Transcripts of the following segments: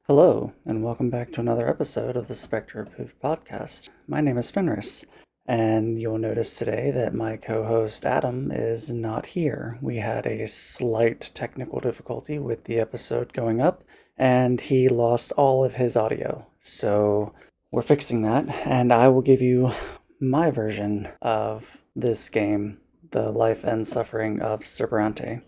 Hello, and welcome back to another episode of the Spectre Approved podcast. My name is Fenris, and you'll notice today that my co-host Adam is not here. We had a slight technical difficulty with the episode going up, and he lost all of his audio. So we're fixing that, and I will give you my version of this game, The Life and Suffering of Sir Brante.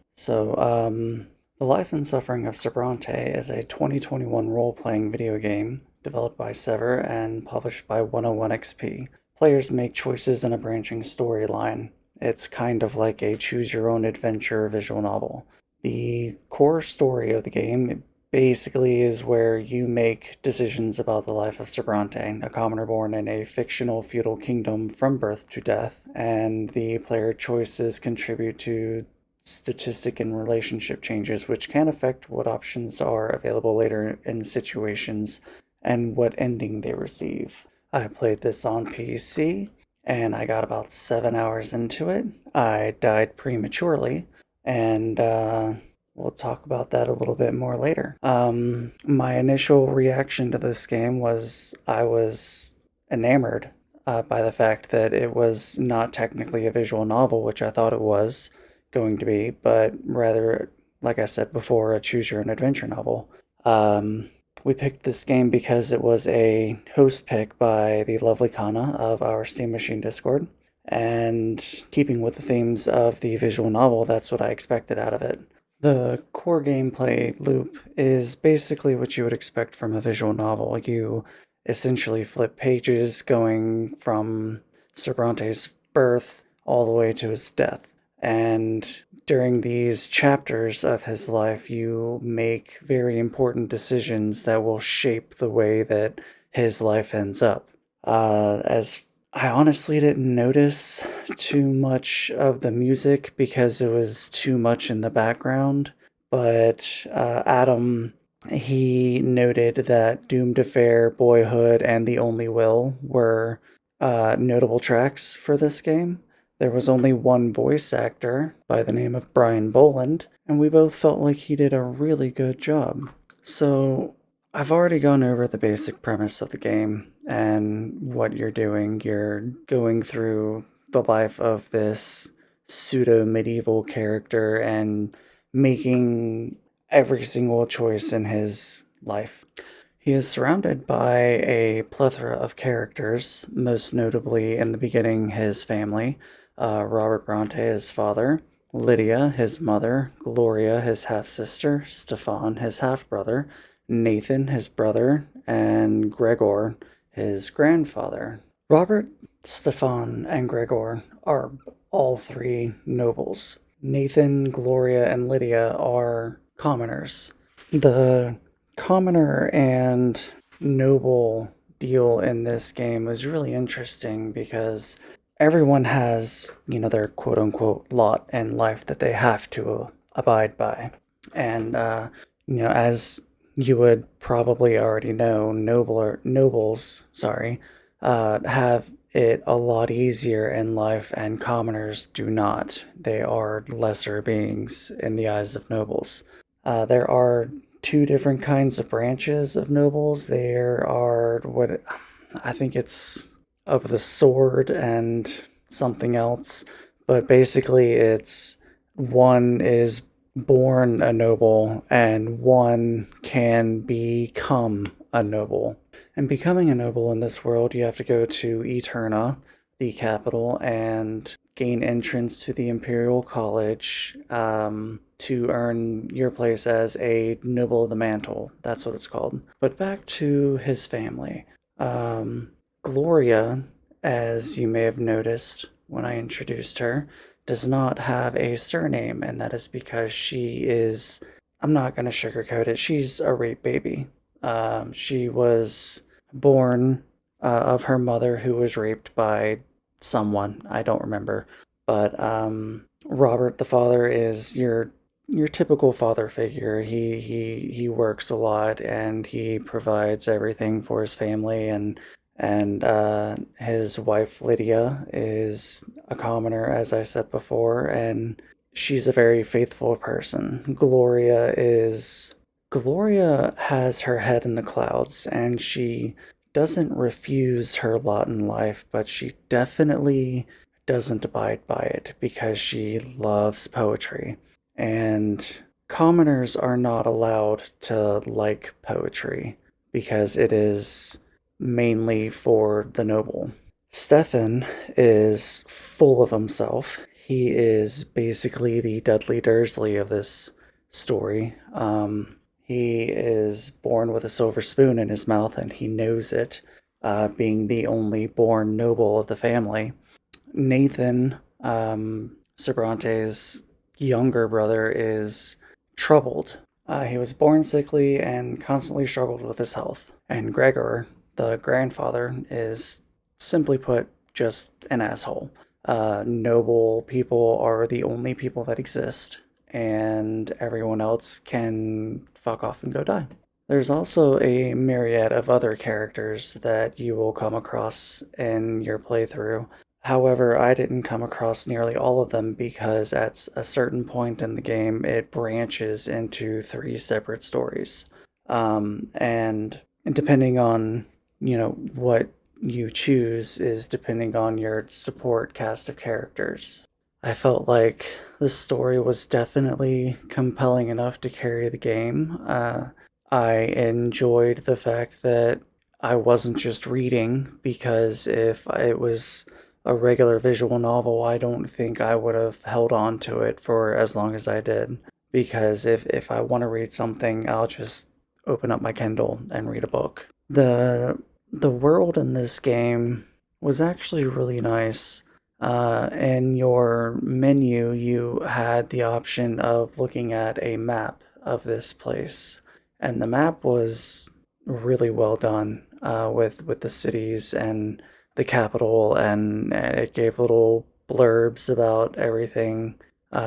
The Life and Suffering of Sir Brante is a 2021 role-playing video game developed by Sever and published by 101XP. Players make choices in a branching storyline. It's kind of like a choose-your-own-adventure visual novel. The core story of the game basically is where you make decisions about the life of Sir Brante, a commoner born in a fictional feudal kingdom from birth to death, and the player choices contribute to statistic and relationship changes, which can affect what options are available later in situations and what ending they receive. I played this on PC, and I got about 7 hours into it. I died prematurely, and we'll talk about that a little bit more later. My initial reaction to this game was I was enamored by the fact that it was not technically a visual novel, which I thought it was going to be, but rather, like I said before, a choose-your-own-adventure novel. We picked this game because it was a host pick by the lovely Kana of our Steam Machine Discord, and keeping with the themes of the visual novel, that's what I expected out of it. The core gameplay loop is basically what you would expect from a visual novel. You essentially flip pages going from Sir Brante's birth all the way to his death. And during these chapters of his life, you make very important decisions that will shape the way that his life ends up. As I honestly didn't notice too much of the music because it was too much in the background, but Adam, he noted that Doomed Affair, Boyhood, and The Only Will were notable tracks for this game. There was only one voice actor by the name of Brian Boland, and we both felt like he did a really good job. So, I've already gone over the basic premise of the game and what you're doing. You're going through the life of this pseudo-medieval character and making every single choice in his life. He is surrounded by a plethora of characters, most notably in the beginning his family. Robert Brante, his father, Lydia, his mother, Gloria, his half-sister, Stefan, his half-brother, Nathan, his brother, and Gregor, his grandfather. Robert, Stefan, and Gregor are all three nobles. Nathan, Gloria, and Lydia are commoners. The commoner and noble deal in this game is really interesting because everyone has, their quote-unquote lot in life that they have to abide by. And, as you would probably already know, nobles have it a lot easier in life, and commoners do not. They are lesser beings in the eyes of nobles. There are two different kinds of branches of nobles. There are what I think it's of the sword and something else, but basically it's one is born a noble and one can become a noble. And becoming a noble in this world, you have to go to Eterna, the capital, and gain entrance to the Imperial College to earn your place as a Noble of the Mantle. That's what it's called. But back to his family. Gloria, as you may have noticed when I introduced her, does not have a surname, and that is because she is, I'm not going to sugarcoat it, she's a rape baby. She was born of her mother, who was raped by someone, I don't remember. But Robert the father is your typical father figure. He works a lot and he provides everything for his family, and his wife Lydia is a commoner, as I said before, and she's a very faithful person. Gloria has her head in the clouds, and she doesn't refuse her lot in life, but she definitely doesn't abide by it because she loves poetry. And commoners are not allowed to like poetry because it is mainly for the noble. Stefan is full of himself. He is basically the Dudley Dursley of this story. He is born with a silver spoon in his mouth and he knows it, being the only born noble of the family. Nathan, Sir Bronte's younger brother, is troubled. He was born sickly and constantly struggled with his health. And Gregor, the grandfather, is simply put just an asshole. Noble people are the only people that exist, and everyone else can fuck off and go die. There's also a myriad of other characters that you will come across in your playthrough. However, I didn't come across nearly all of them because at a certain point in the game, it branches into three separate stories. And depending on, what you choose is depending on your support cast of characters. I felt like the story was definitely compelling enough to carry the game. I enjoyed the fact that I wasn't just reading, because if it was a regular visual novel, I don't think I would have held on to it for as long as I did. Because if I want to read something, I'll just open up my Kindle and read a book. The world in this game was actually really nice. In your menu, you had the option of looking at a map of this place, and the map was really well done, with the cities and the capital, and it gave little blurbs about everything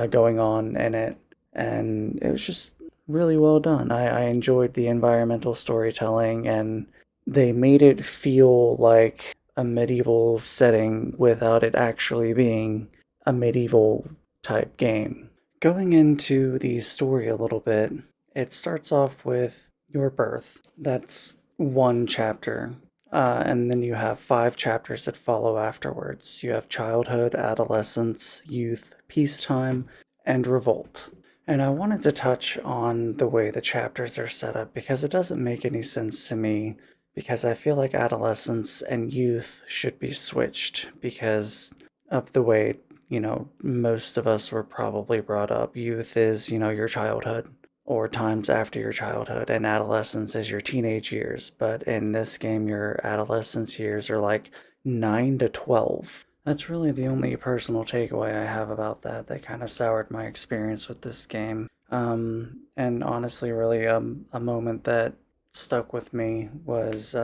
going on in it, and it was just really well done. I enjoyed the environmental storytelling, and they made it feel like a medieval setting without it actually being a medieval type game. Going into the story a little bit, it starts off with your birth. That's one chapter. And then you have 5 chapters that follow afterwards. You have childhood, adolescence, youth, peacetime, and revolt. And I wanted to touch on the way the chapters are set up because it doesn't make any sense to me, because I feel like adolescence and youth should be switched because of the way, most of us were probably brought up. Youth is, your childhood or times after your childhood, and adolescence is your teenage years. But in this game, your adolescence years are like 9 to 12. That's really the only personal takeaway I have about that. That kind of soured my experience with this game. And honestly, really, a moment that stuck with me was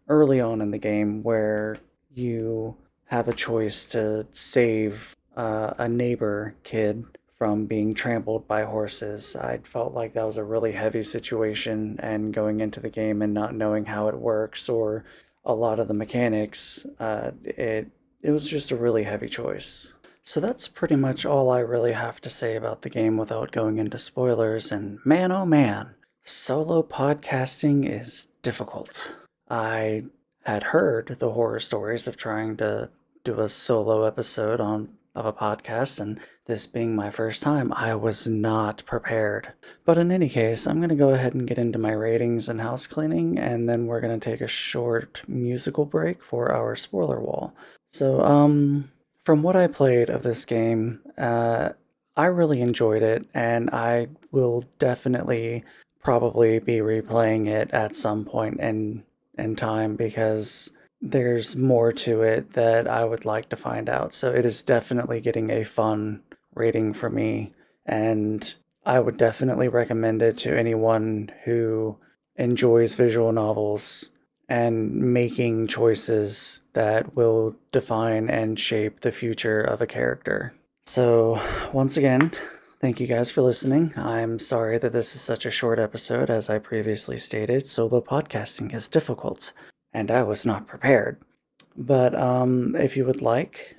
early on in the game where you have a choice to save a neighbor kid from being trampled by horses. I felt like that was a really heavy situation, and going into the game and not knowing how it works or a lot of the mechanics, it was just a really heavy choice. So that's pretty much all I really have to say about the game without going into spoilers, and man oh man, solo podcasting is difficult. I had heard the horror stories of trying to do a solo episode of a podcast, and this being my first time, I was not prepared. But in any case, I'm going to go ahead and get into my ratings and house cleaning, and then we're going to take a short musical break for our spoiler wall. So, from what I played of this game, I really enjoyed it, and I will definitely probably be replaying it at some point in time because there's more to it that I would like to find out. So it is definitely getting a fun rating for me, and I would definitely recommend it to anyone who enjoys visual novels and making choices that will define and shape the future of a character. So, once again, thank you guys for listening. I'm sorry that this is such a short episode. As I previously stated, solo podcasting is difficult, and I was not prepared. But if you would like,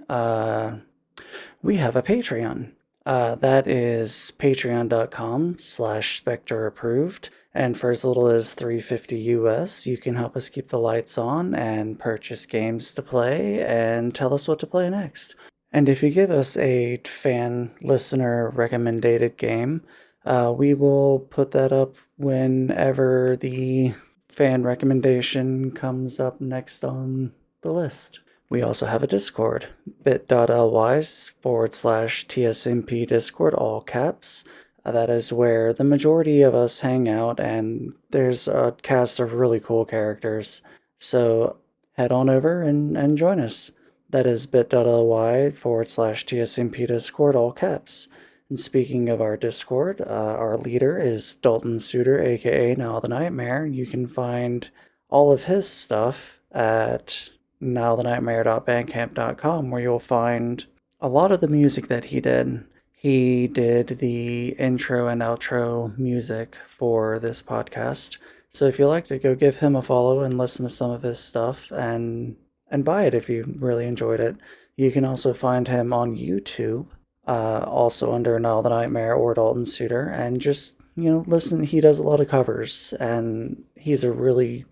we have a Patreon. That is patreon.com/SpectreApproved. And for as little as $3.50 US, you can help us keep the lights on and purchase games to play and tell us what to play next. And if you give us a fan listener recommended game, we will put that up whenever the fan recommendation comes up next on the list. We also have a Discord, bit.ly/TSMP Discord, all caps. That is where the majority of us hang out, and there's a cast of really cool characters. So head on over and join us. That is bit.ly/TSMP Discord, all caps. And speaking of our Discord, our leader is Dalton Suter, aka Nile the Nightmare. You can find all of his stuff at nilethenightmare.bandcamp.com, where you'll find a lot of the music that he did. He did the intro and outro music for this podcast. So if you'd like to go give him a follow and listen to some of his stuff and buy it if you really enjoyed it. You can also find him on YouTube, also under Nile the Nightmare or Dalton Suter, and just, listen. He does a lot of covers, and he's a really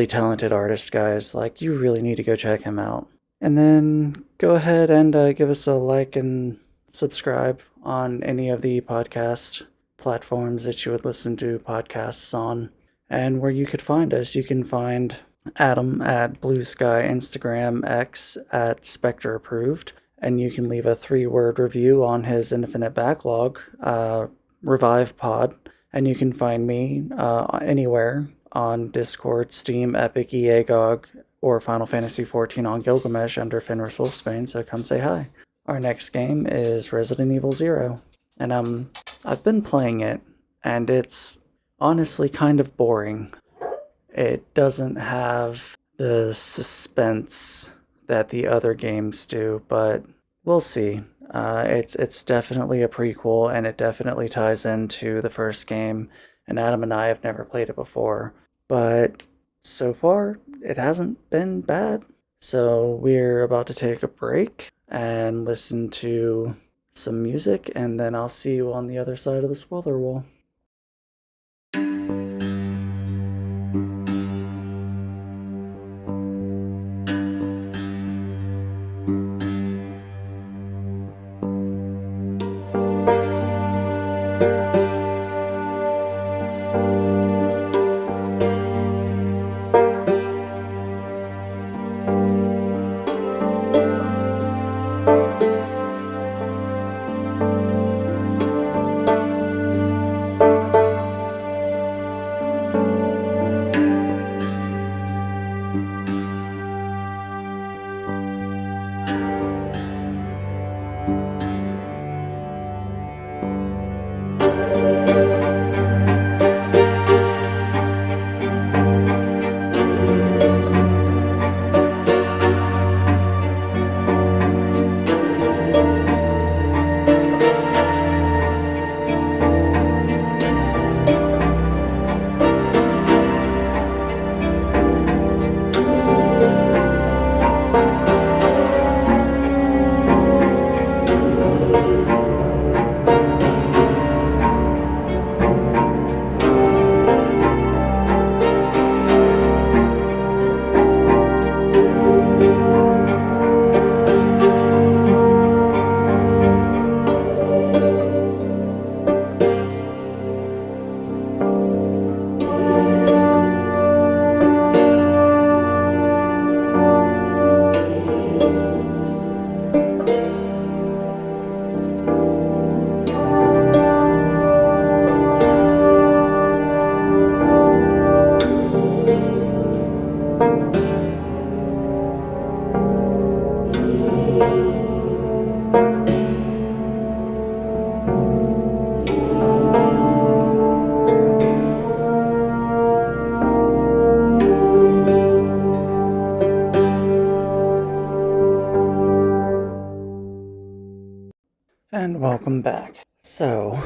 talented artist, guys. Like, you really need to go check him out. And then go ahead and give us a like and subscribe on any of the podcast platforms that you would listen to podcasts on. And where you could find us, you can find Adam at Blue Sky, Instagram, X at Spectre Approved, and you can leave a 3-word review on his Infinite Backlog, Revive Pod, and you can find me anywhere on Discord, Steam, Epic, EA, GOG, or Final Fantasy XIV on Gilgamesh under Fenris Wolfsbane, so come say hi. Our next game is Resident Evil 0, and I've been playing it, and it's honestly kind of boring. It doesn't have the suspense that the other games do, but we'll see. It's definitely a prequel, and it definitely ties into the first game, and Adam and I have never played it before, but so far, it hasn't been bad. So we're about to take a break and listen to some music, and then I'll see you on the other side of the spoiler wall. And welcome back. So,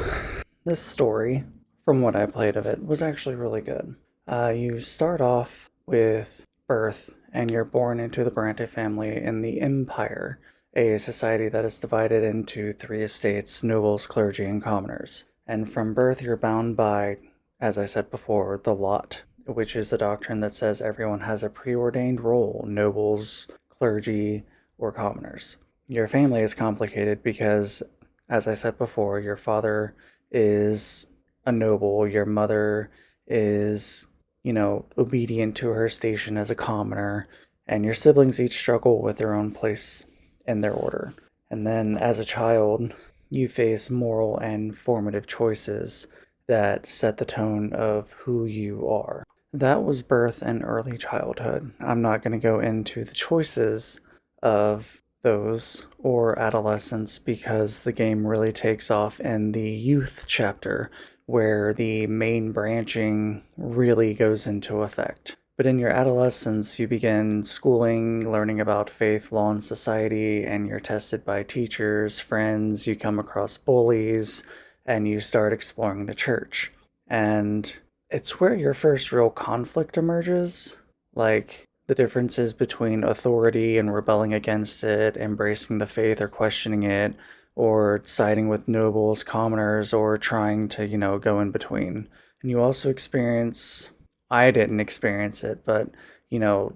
this story, from what I played of it, was actually really good. You start off with birth, and you're born into the Brante family in the Empire, a society that is divided into three estates: nobles, clergy, and commoners. And from birth, you're bound by, as I said before, the lot, which is a doctrine that says everyone has a preordained role: nobles, clergy, or commoners. Your family is complicated because, as I said before, your father is a noble, your mother is, obedient to her station as a commoner, and your siblings each struggle with their own place in their order. And then as a child, you face moral and formative choices that set the tone of who you are. That was birth and early childhood. I'm not going to go into the choices of those or adolescence because the game really takes off in the youth chapter where the main branching really goes into effect. But in your adolescence, you begin schooling, learning about faith, law, and society, and you're tested by teachers, friends, you come across bullies, and you start exploring the church. And it's where your first real conflict emerges. Like, the differences between authority and rebelling against it, embracing the faith or questioning it, or siding with nobles, commoners, or trying to, go in between. And you also experience, I didn't experience it, but, you know,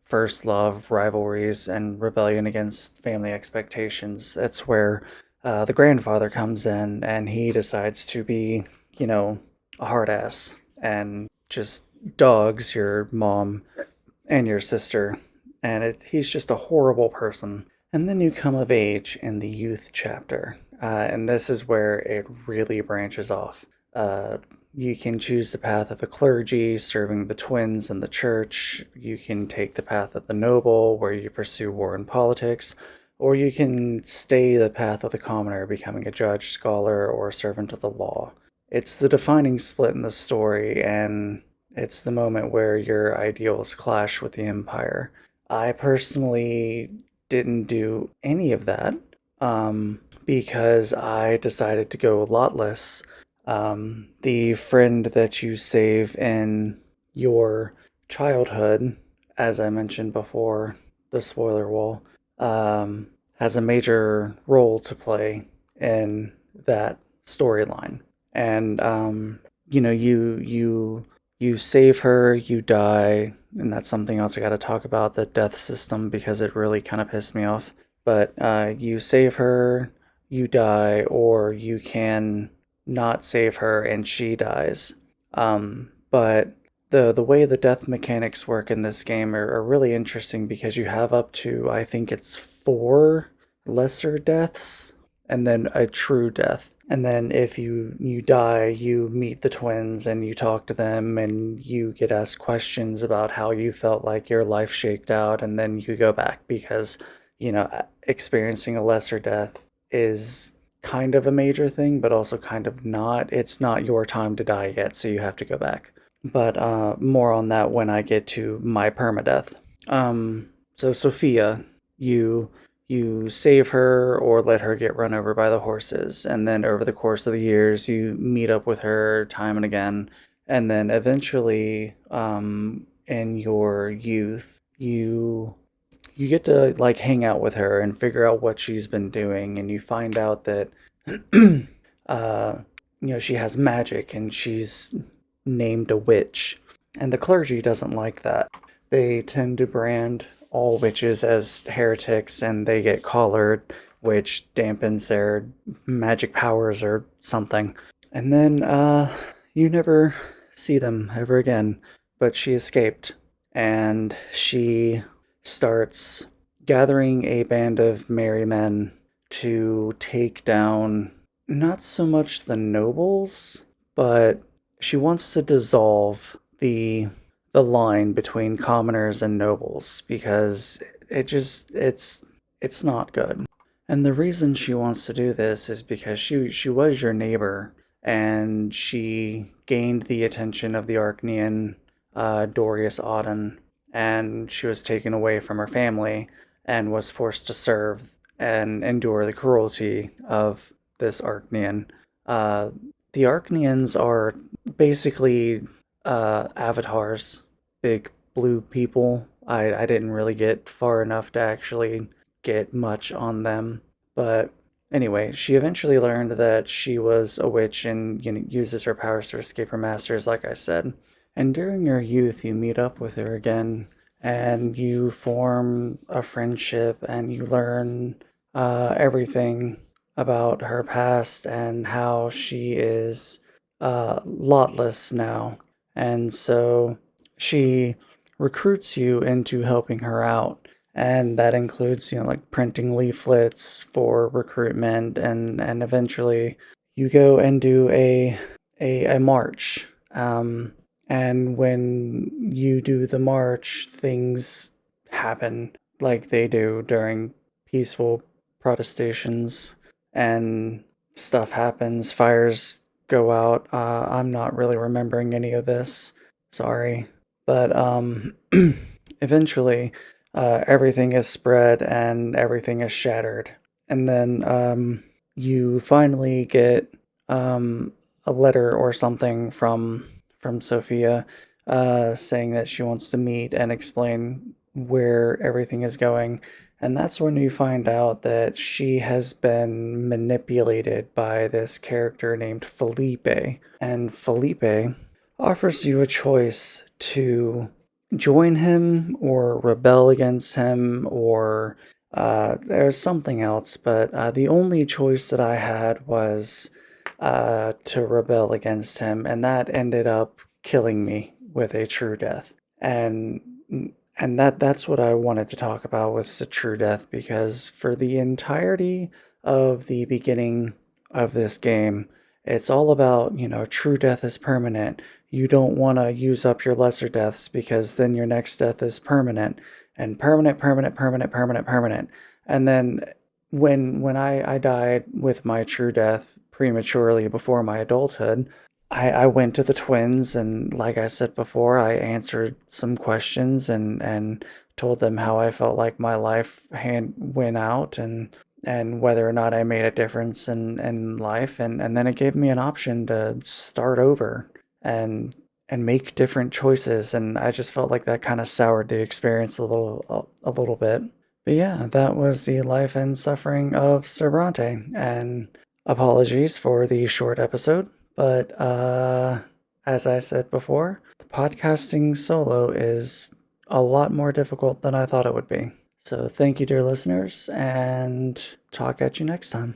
first love, rivalries, and rebellion against family expectations. That's where the grandfather comes in and he decides to be, a hard ass and just dogs your mom and your sister, and he's just a horrible person. And then you come of age in the youth chapter, and this is where it really branches off. You can choose the path of the clergy, serving the twins in the church. You can take the path of the noble, where you pursue war and politics, or you can stay the path of the commoner, becoming a judge, scholar, or servant of the law. It's the defining split in the story, and it's the moment where your ideals clash with the Empire. I personally didn't do any of that because I decided to go lotless. The friend that you save in your childhood, as I mentioned before, the spoiler wall, has a major role to play in that storyline. And you save her, you die, and that's something else I got to talk about, the death system, because it really kind of pissed me off. But you save her, you die, or you can not save her and she dies. But the way the death mechanics work in this game are really interesting because you have up to, I think it's 4 lesser deaths and then a true death. And then if you die, you meet the twins and you talk to them and you get asked questions about how you felt like your life shaked out, and then you go back because, experiencing a lesser death is kind of a major thing, but also kind of not. It's not your time to die yet, so you have to go back. But more on that when I get to my permadeath. So Sophia, you you save her or let her get run over by the horses, and then over the course of the years, you meet up with her time and again, and then eventually, in your youth, you get to like hang out with her and figure out what she's been doing, and you find out that uh, she has magic and she's named a witch. And the clergy doesn't like that. They tend to brand all witches as heretics and they get collared, which dampens their magic powers or something. And then you never see them ever again. But she escaped and she starts gathering a band of merry men to take down not so much the nobles, but she wants to dissolve the line between commoners and nobles because it's not good. And the reason she wants to do this is because she was your neighbor and she gained the attention of the Archnean Dorius Auden, and she was taken away from her family and was forced to serve and endure the cruelty of this Archnean. Uh, the Archneans are basically avatars, big blue people. I didn't really get far enough to actually get much on them. But anyway, she eventually learned that she was a witch and uses her powers to escape her masters, like I said. And during your youth, you meet up with her again and you form a friendship and you learn everything about her past and how she is lotless now. And so she recruits you into helping her out. And that includes, like printing leaflets for recruitment, and eventually you go and do a march. And when you do the march, things happen like they do during peaceful protestations, and stuff happens. Fires go out. I'm not really remembering any of this. Sorry. But eventually, everything is spread and everything is shattered. And then you finally get a letter or something from Sophia saying that she wants to meet and explain where everything is going. And that's when you find out that she has been manipulated by this character named Felipe. And Felipe offers you a choice to join him or rebel against him, or there's something else, but the only choice that I had was to rebel against him, and that ended up killing me with a true death. And that's what I wanted to talk about, was the true death, because for the entirety of the beginning of this game, it's all about, true death is permanent. You don't want to use up your lesser deaths because then your next death is permanent, and permanent, permanent, permanent, permanent, permanent. And then when I died with my true death prematurely before my adulthood, I went to the twins, and like I said before, I answered some questions and told them how I felt like my life went out, and whether or not I made a difference in life, and then it gave me an option to start over and make different choices, and I just felt like that kind of soured the experience a little bit. But yeah, that was the life and suffering of Sir Brante, and apologies for the short episode, but as I said before, podcasting solo is a lot more difficult than I thought it would be. So thank you, dear listeners, and talk at you next time.